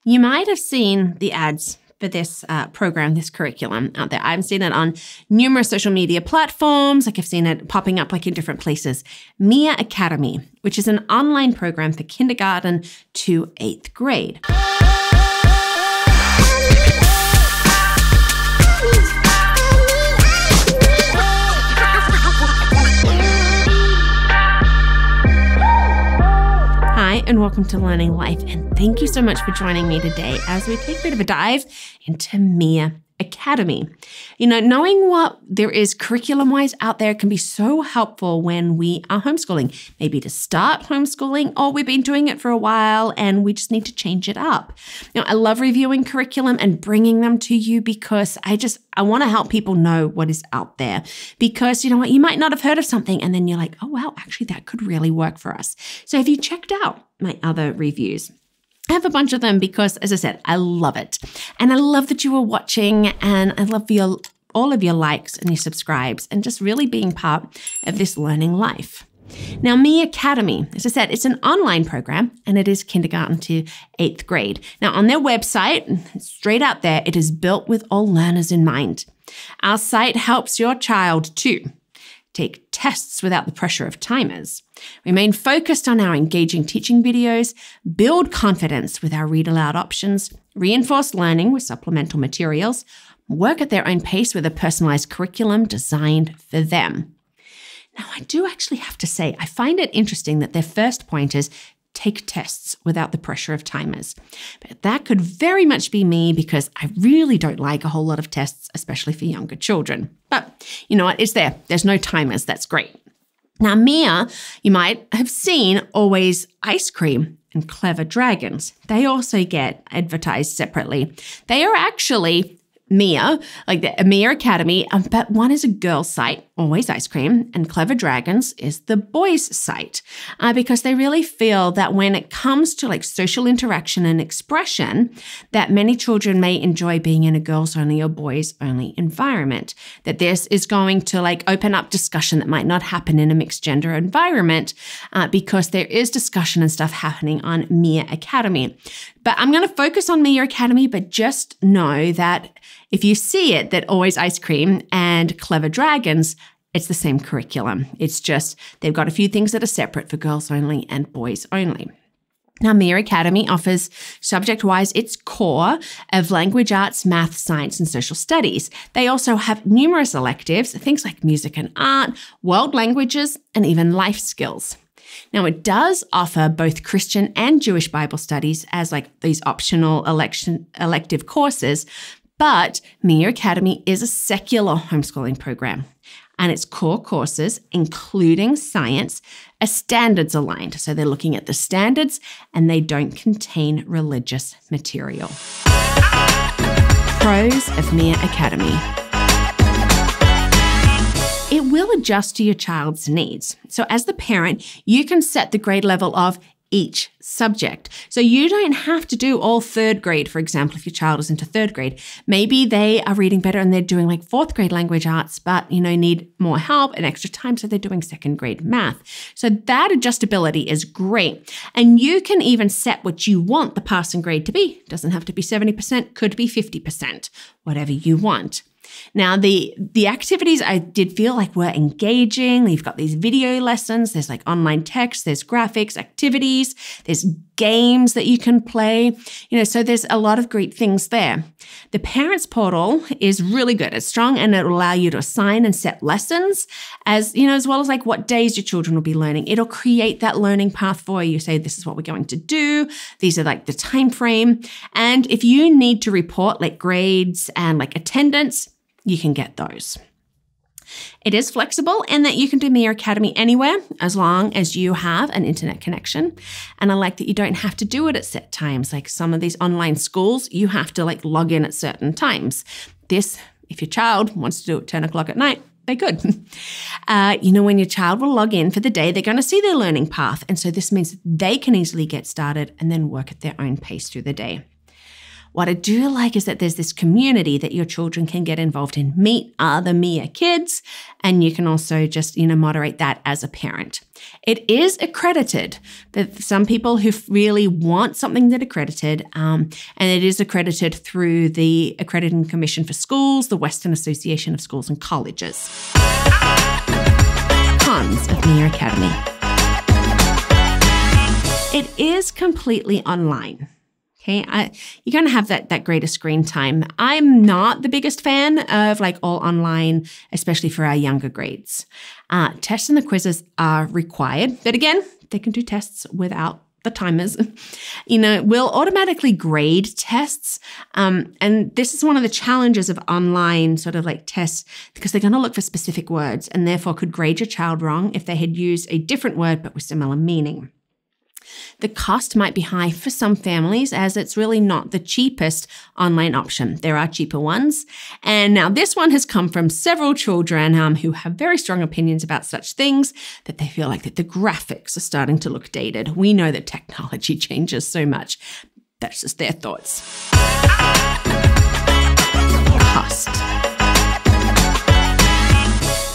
You might have seen the ads for this program, this curriculum out there. I've seen it on numerous social media platforms. Like I've seen it popping up like in different places. MiAcademy, which is an online program for kindergarten to 8th grade. Hi, and welcome to Learning Life, and thank you so much for joining me today as we take a bit of a dive into MiAcademy. You know, knowing what there is curriculum-wise out there can be so helpful when we are homeschooling. Maybe to start homeschooling, or we've been doing it for a while and we just need to change it up. Now, I love reviewing curriculum and bringing them to you because I want to help people know what is out there. Because you know what, you might not have heard of something and then you're like, oh wow, actually that could really work for us. So have you checked out my other reviews? I have a bunch of them because, as I said, I love it. And I love that you are watching, and I love all of your likes and your subscribes and just really being part of this learning life. Now, MiAcademy, as I said, it's an online program and it is kindergarten to 8th grade. Now, on their website, straight out there, it is built with all learners in mind. Our site helps your child to take tests without the pressure of timers, remain focused on our engaging teaching videos, build confidence with our read aloud options, reinforce learning with supplemental materials, work at their own pace with a personalized curriculum designed for them. Now, I do actually have to say, I find it interesting that their first point is take tests without the pressure of timers. But that could very much be me because I really don't like a whole lot of tests, especially for younger children. But you know what? It's there. There's no timers. That's great. Now, Mia, you might have seen Always Ice Cream and Clever Dragons. They also get advertised separately. They are actually Mia, like the MiAcademy, but one is a girl's site, Always Ice Cream, and Clever Dragons is the boys' site, because they really feel that when it comes to like social interaction and expression, that many children may enjoy being in a girls-only or boys-only environment, that this is going to like open up discussion that might not happen in a mixed gender environment, because there is discussion and stuff happening on MiAcademy. But I'm going to focus on MiAcademy, but just know that if you see it, that Always Ice Cream and Clever Dragons, it's the same curriculum. It's just they've got a few things that are separate for girls only and boys only. Now, MiAcademy offers subject-wise its core of language arts, math, science, and social studies. They also have numerous electives, things like music and art, world languages, and even life skills. Now, it does offer both Christian and Jewish Bible studies as like these optional elective courses, but MiAcademy is a secular homeschooling program, and its core courses, including science, are standards aligned. So they're looking at the standards and they don't contain religious material. Pros of MiAcademy. It will adjust to your child's needs. So as the parent, you can set the grade level of each subject. So you don't have to do all 3rd grade, for example, if your child is into 3rd grade. Maybe they are reading better and they're doing like 4th grade language arts, but need more help and extra time, so they're doing 2nd grade math. So that adjustability is great. And you can even set what you want the passing grade to be. Doesn't have to be 70%, could be 50%, whatever you want. Now, the activities I did feel like were engaging. You've got these video lessons, there's like online text, there's graphics, activities, there's games that you can play, so there's a lot of great things there. The Parents Portal is really good. It's strong and it'll allow you to assign and set lessons as well as like what days your children will be learning. It'll create that learning path for you. Say, this is what we're going to do. These are like the time frame. And if you need to report like grades and like attendance, you can get those. It is flexible in that you can do MiAcademy anywhere as long as you have an internet connection. And I like that you don't have to do it at set times. Like some of these online schools, you have to like log in at certain times. This, if your child wants to do it 10 o'clock at night, they could. When your child will log in for the day, they're going to see their learning path. And so this means they can easily get started and then work at their own pace through the day. What I do like is that there's this community that your children can get involved in. Meet other Mia kids, and you can also just, moderate that as a parent. It is accredited. That some people who really want something that accredited, and it is accredited through the Accrediting Commission for Schools, the Western Association of Schools and Colleges. Cons of MiAcademy. It is completely online. Okay, you're going to have that greater screen time. I'm not the biggest fan of all online, especially for our younger grades. Tests and the quizzes are required, but again, they can do tests without the timers. We'll automatically grade tests. And this is one of the challenges of online tests, because they're going to look for specific words and therefore could grade your child wrong if they had used a different word but with similar meaning. The cost might be high for some families, as it's really not the cheapest online option. There are cheaper ones. And now this one has come from several children who have very strong opinions about such things, that they feel like that the graphics are starting to look dated. We know that technology changes so much. That's just their thoughts. Cost.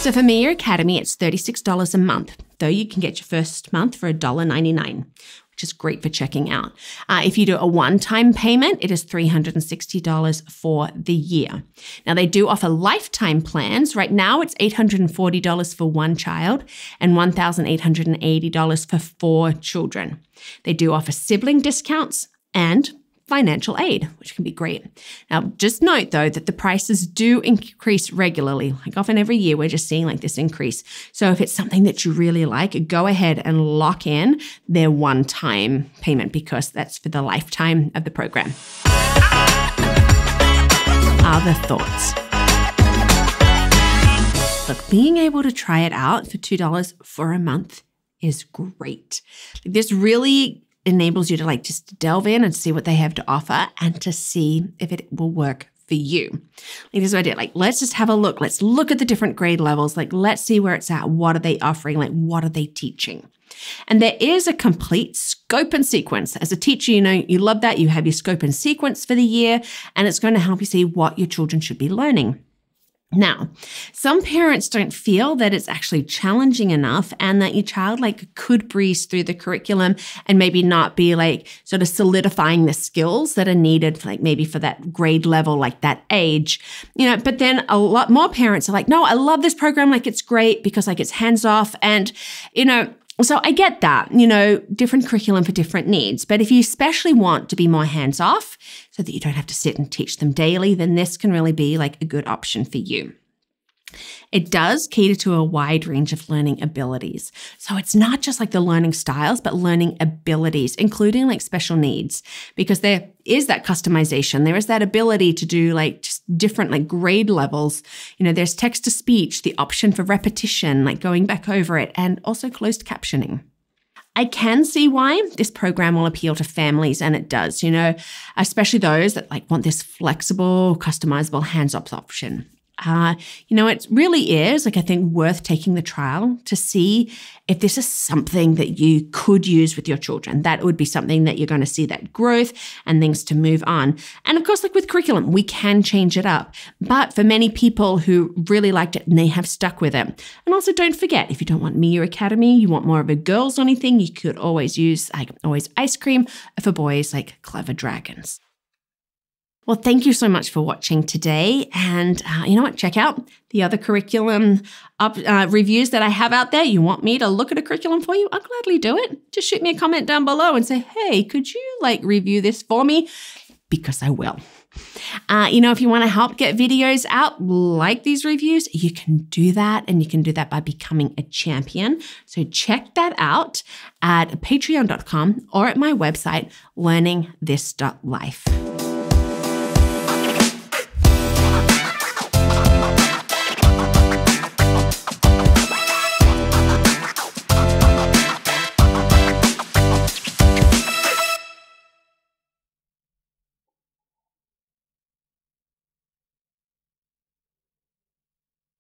So for MiAcademy, it's $36 a month, though you can get your first month for $1.99, which is great for checking out. If you do a one-time payment, it is $360 for the year. Now, they do offer lifetime plans. Right now, it's $840 for one child and $1,880 for 4 children. They do offer sibling discounts and financial aid, which can be great. Now, just note, though, that the prices do increase regularly. Often every year, we're just seeing this increase. So if it's something that you really like, go ahead and lock in their one-time payment, because that's for the lifetime of the program. Other thoughts. Look, being able to try it out for $2 for a month is great. This really enables you to just delve in and see what they have to offer and to see if it will work for you. This is what I did. Let's just have a look. Let's look at the different grade levels. Let's see where it's at. What are they offering? What are they teaching? And there is a complete scope and sequence. As a teacher, you love that. You have your scope and sequence for the year, and it's going to help you see what your children should be learning. Now, some parents don't feel that it's actually challenging enough, and that your child could breeze through the curriculum and maybe not be solidifying the skills that are needed maybe for that grade level, that age. But then a lot more parents are like, no, I love this program, it's great because it's hands off, and so I get that, different curriculum for different needs. But if you especially want to be more hands-off so that you don't have to sit and teach them daily, then this can really be a good option for you. It does cater to a wide range of learning abilities. So it's not just the learning styles, but learning abilities, including special needs, because there is that customization. There is that ability to do just different grade levels. There's text to speech, the option for repetition, going back over it, and also closed captioning. I can see why this program will appeal to families, and it does, especially those that want this flexible, customizable hands-off option. It really is, I think, worth taking the trial to see if this is something that you could use with your children. That would be something that you're going to see that growth and things to move on. And of course, with curriculum, we can change it up. But for many people who really liked it and they have stuck with it. And also don't forget, if you don't want MiAcademy, you want more of a girls-only thing, you could always use always ice cream, or for boys, Clever Dragons. Well, thank you so much for watching today. And you know what? Check out the other curriculum reviews that I have out there. You want me to look at a curriculum for you? I'll gladly do it. Just shoot me a comment down below and say, hey, could you review this for me? Because I will. If you want to help get videos out like these reviews, you can do that. And you can do that by becoming a champion. So check that out at patreon.com or at my website, LearningThis.Life.